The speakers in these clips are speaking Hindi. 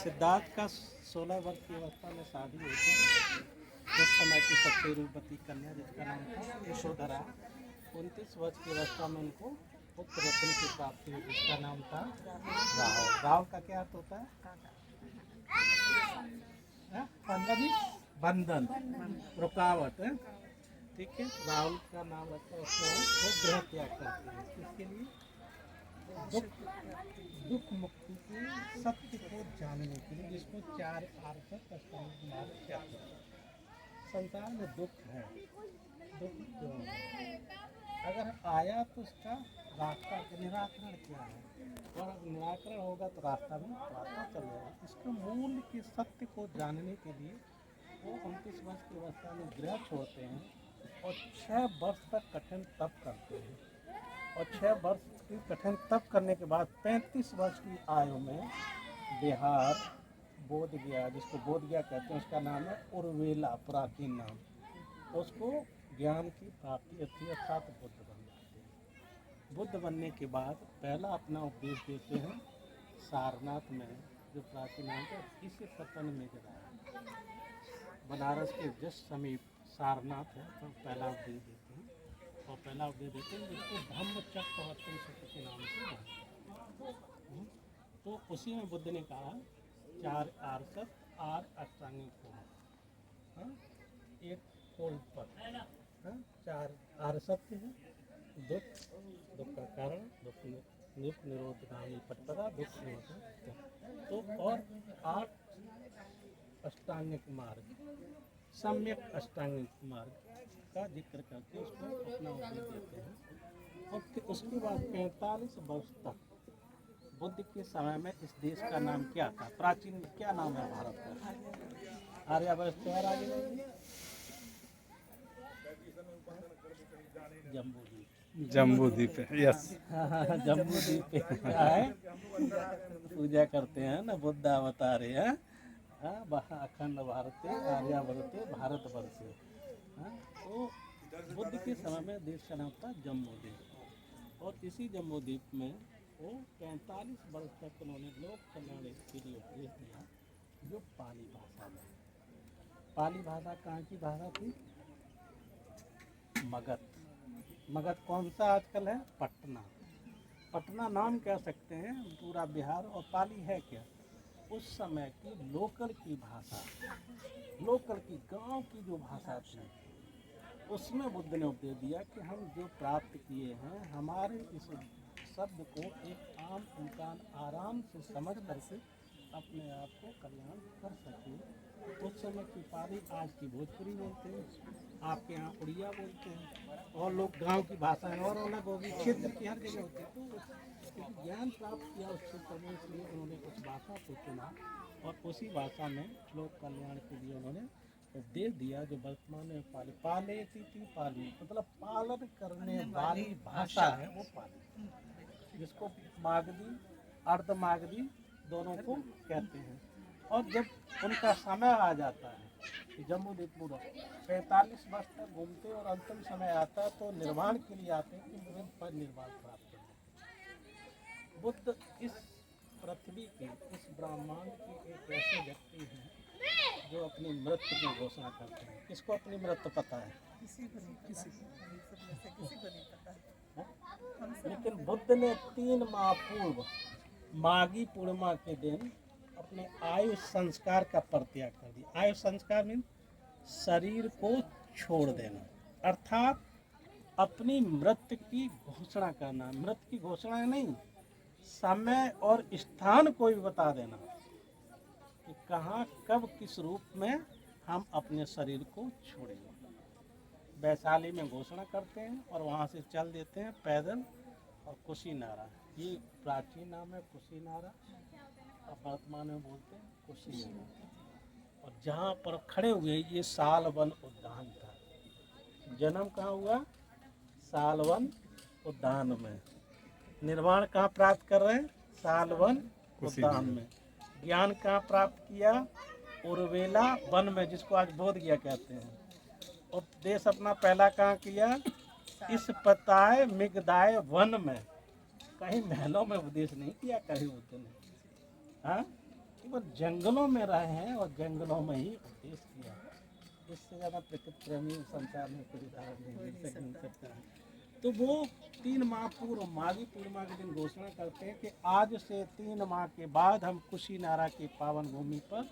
सिद्धार्थ का 16 वर्ष की अवस्था में शादी हुई थी। उस समय की सबसे रूपवती कन्या जिसका नाम था यशोधरा, 29 वर्ष की अवस्था में उनको पुत्र रत्न की प्राप्ति हुई जिसका नाम था राहुल। राहुल का क्या अर्थ होता है? पंजाबी बंधन, रुकावट है। ठीक है, राहुल का नाम रखा उसने, वो ग्रह त्याग करते हैं किसके लिए? दुख मुक्ति के सत्य को जानने के लिए, जिसको 4 आर्थिक अष्टांगिक मार्ग कहते हैं। संसार में दुख है, दुख क्यों है? अगर आया तो उसका रास्ता निराकरण क्या है, और अगर निराकरण होगा तो रास्ता भी रास्ता चलेगा। इसके मूल के सत्य को जानने के लिए वो 29 वर्ष की अवस्था में गृह छोड़ते हैं और 6 वर्ष तक कठिन तप करते हैं। और 6 वर्ष की कठिन तप करने के बाद 35 वर्ष की आयु में बिहार बोध गया, जिसको बोध गया कहते हैं, उसका नाम है उर्वेला, प्राचीन नाम। उसको ज्ञान की प्राप्ति होती है, अर्थात बुद्ध बन जाते हैं। बुद्ध बनने के बाद पहला अपना उपदेश देते हैं सारनाथ में, जो प्राचीन नाम है, इसे सतन में जरा बनारस के जस्ट समीप सारनाथ है, तो पहला उपदेश देते हैं। और पहला उपदेश देते हैं जिसको धम्मचक्रवर्ती सत्य के नाम से जानते हैं। तो उसी में बुद्ध ने कहा 4 आर्सत, 8 अष्टांगिक योग, एक कोल पर, 4 आर्सत्य है, दुख, दुख का कारण, दुख निरोध गामी पटपदा, दुख निरोध। तो और 8 अष्टांगिक मार्ग, सम्यक अष्टांगिक मार्ग का जिक्र करके उसको अपना उपदेश देते हैं। और फिर उसके बाद 45 वर्ष तक बुद्ध के समय में इस देश का नाम क्या था? प्राचीन में क्या नाम है भारत का? आर्यावर्त त्योहार आगे जम्बू द्वीप है, यस। जम्बू द्वीप पे क्या है? पूजा करते हैं ना, बुद्ध अवतार है। अखंड भारत आर्यावर्त भारत वर्ष। तो बुद्ध के समय में देश का नाम था जम्बू द्वीप। और इसी जम्बू द्वीप में वो 45 वर्ष तक उन्होंने लोक कल्याण के लिए उपदेश दिया, जो पाली भाषा में। पाली भाषा कहाँ की भाषा थी? मगध। मगध कौन सा आजकल है? पटना। पटना नाम कह सकते हैं पूरा बिहार। और पाली है क्या? उस समय की लोकल की भाषा, लोकल की गांव की जो भाषा थी, उसमें बुद्ध ने उपदेश दिया कि हम जो प्राप्त किए हैं, हमारे इस शब्द को एक आम इंसान आराम से समझ करके अपने आप को कल्याण कर सके। उस समय की पाली आज की भोजपुरी बोलते हैं, आपके यहाँ उड़िया बोलते हैं, और लोग गांव की भाषाएं और अलग होगी, क्षेत्र की हर जगह होती है। तो ज्ञान प्राप्त किया उस क्षेत्र में, इसलिए उन्होंने उस भाषा को चुना और उसी भाषा में लोक कल्याण के लिए उन्होंने उपदेश दिया, जो वर्तमान में पाली। पालेती थी पाली, मतलब पालन करने वाली भाषा है वो पाली, जिसको मागधी अर्ध मागधी दोनों को कहते हैं। और जब उनका समय आ जाता है, जम्मू द्वीप पूरा 45 वर्ष तक घूमते और अंतिम समय आता है तो निर्वाण के लिए आते हैं कि मुझे पर निर्वाण प्राप्त करना। बुद्ध इस पृथ्वी के, इस ब्रह्मांड के एक ऐसे व्यक्ति हैं जो अपनी मृत्यु की घोषणा करते हैं। किसको अपनी मृत्यु पता है? किसी को नहीं पता। लेकिन बुद्ध ने 3 माह पूर्व माघी पूर्णिमा के दिन अपने आयु संस्कार का परित्याग कर दिया। आयु संस्कार मीन शरीर को छोड़ देना, अर्थात अपनी मृत्यु की घोषणा करना। मृत्यु की घोषणा नहीं, समय और स्थान को भी बता देना कि कहाँ कब किस रूप में हम अपने शरीर को छोड़ेंगे। वैशाली में घोषणा करते हैं और वहाँ से चल देते हैं पैदल। और कुशीनारा, ये प्राचीन नाम है कुशीनारा, और वर्तमान में बोलते हैं कुशीनारा। और जहाँ पर खड़े हुए ये सालवन उद्यान था। जन्म कहाँ हुआ? सालवन उद्यान में। निर्वाण कहाँ प्राप्त कर रहे हैं? सालवन उद्यान में। ज्ञान कहाँ प्राप्त किया? उर्वेला वन में, जिसको आज बोध गया कहते हैं। उपदेश अपना पहला कहाँ किया? इस पताए मिगदाय वन में। कहीं महलों में उपदेश नहीं किया कहीं बुद्ध ने। हाँ, केवल जंगलों में रहे हैं और जंगलों में ही उपदेश किया है। इससे ज़्यादा प्रकृति प्रेमी संसार में कोई उदाहरण नहीं मिल सकता है। तो वो 3 माह पूर्व माघी पूर्णिमा के दिन घोषणा करते हैं कि आज से 3 माह के बाद हम कुशीनारा की पावन भूमि पर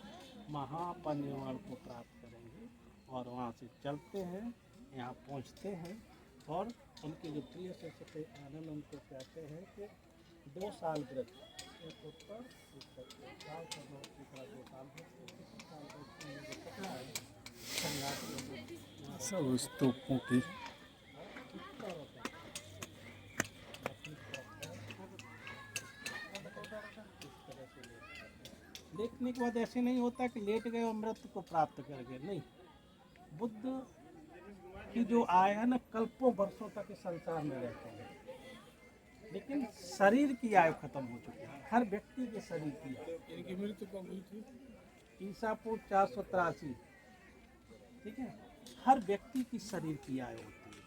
महापरिनिर्वाण को प्राप्त करेंगे। और वहाँ से चलते हैं, यहाँ पहुँचते हैं और उनके जो प्रिय शिष्य थे आनंद उनको कहते हैं कि 2 साल व्रत, एक उत्तर एक दक्षिण, साल का 2 साल व्रत, 21 साल व्रत मुझे पता है संघात सब स्तूपों की लेटने के बाद ऐसे नहीं होता कि लेट गए और मृत्यु को प्राप्त कर गए, नहीं। बुद्ध की जो आय है ना, कल्पों वर्षों तक इस संसार में रहते हैं, लेकिन शरीर की आयु खत्म हो चुकी है। हर व्यक्ति के शरीर की आयु, इनकी मृत्यु कब हुई थी? ईसा पूर्व 483, ठीक है। हर व्यक्ति की शरीर की आयु होती है।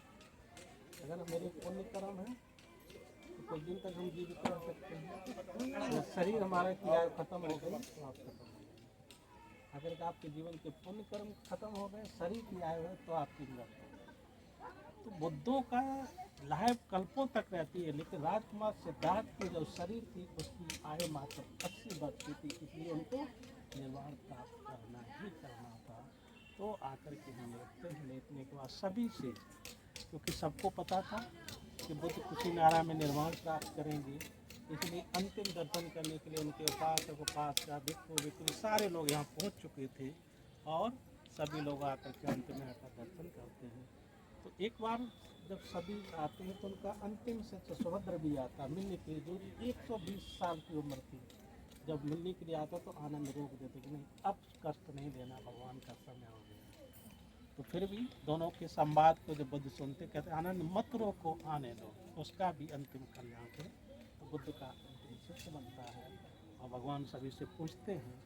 अगर मेरे पुण्य कर्म है तो कुछ दिन तक हम जीवित रह सकते हैं। तो शरीर हमारा की आयु खत्म हो गई तो आप खत्म हो गए। अगर आपके जीवन के पुण्य कर्म खत्म हो गए, शरीर की आयु है तो आपकी मृत्यु हो गई। तो बुद्धों का लाइफ कल्पों तक रहती है, लेकिन राजकुमार सिद्धार्थ की जो शरीर थी उसकी आयु मात्र 80 वर्ष की थी, इसलिए उनको निर्वाण प्राप्त करना ही करना था। तो आकर के हम लेटते हैं, लेटने के बाद सभी से, क्योंकि सबको पता था कि बुद्ध कुशीनारा में निर्वाण प्राप्त करेंगे, इसलिए अंतिम दर्शन करने के लिए उनके उपासक उपासिका भिक्षु भिक्षु सारे लोग यहाँ पहुँच चुके थे और सभी लोग आकर के अंत में आकर दर्शन करते हैं। तो एक बार जब सभी आते हैं तो उनका अंतिम से सुभद्र भी आता मिलने के लिए, जो 120 साल की उम्र थी। जब मिलने के लिए आता तो आनंद रोक देते कि नहीं, अब कष्ट नहीं देना, भगवान का समय हो गया। तो फिर भी दोनों के संवाद को जब बुद्ध सुनते, कहते आनंद मत रोको, आने दो, उसका भी अंतिम कल्याण है। तो बुद्ध का अंतिम शिष्य बनता है और भगवान सभी से पूछते हैं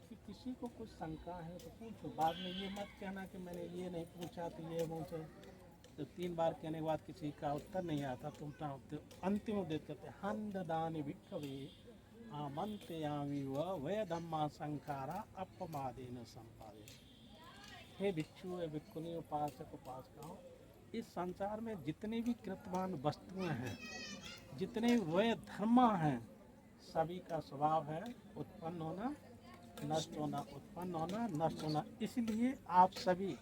कि किसी को कुछ शंका है तो पूछो, बाद में ये मत कहना कि मैंने ये नहीं पूछा तो ये पूछे। तो 3 बार कहने के बाद किसी का उत्तर नहीं आता तो अंतिम देते थे, हंद दान भिक्षवे आमंत्रयामि वह धम्मा संखारा अपमादेन संपादे। हे भिक्षु हे भिक्षुनी उपासक उपासिकाओं, इस संसार में जितने भी कृतवान वस्तुएं हैं, जितने वह धर्म हैं, सभी का स्वभाव है उत्पन्न होना नष्ट होना, उत्पन्न होना नष्ट होना। इसलिए आप सभी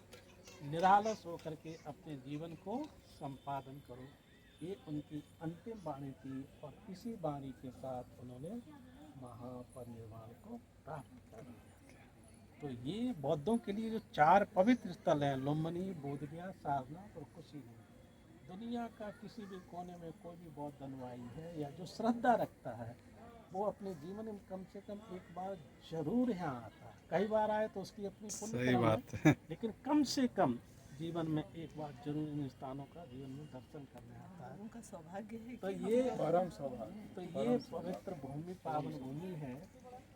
निरालस होकर के अपने जीवन को संपादन करो। ये उनकी अंतिम वाणी थी और इसी वाणी के साथ उन्होंने महापरिनिर्वाण को प्राप्त कर लिया। तो ये बौद्धों के लिए जो 4 पवित्र स्थल हैं, लुम्बिनी, बोधगया, सारनाथ और कुशीनगर, दुनिया का किसी भी कोने में कोई भी बौद्ध अनुयायी है या जो श्रद्धा रखता है, वो अपने जीवन में कम से कम एक बार जरूर यहाँ आता है। कई बार आए तो उसकी अपनी पुण्य सही कर्म बात है, है। लेकिन कम से कम जीवन में एक बार जरूर इन स्थानों का जीवन में दर्शन करने आता है। उनका सौभाग्य है तो कि ये हम तो ये पवित्र भूमि, पावन भूमि है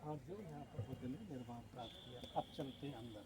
और जो यहाँ पर बुद्ध ने निर्वाण प्राप्त किया। अब चलते हैं अंदर।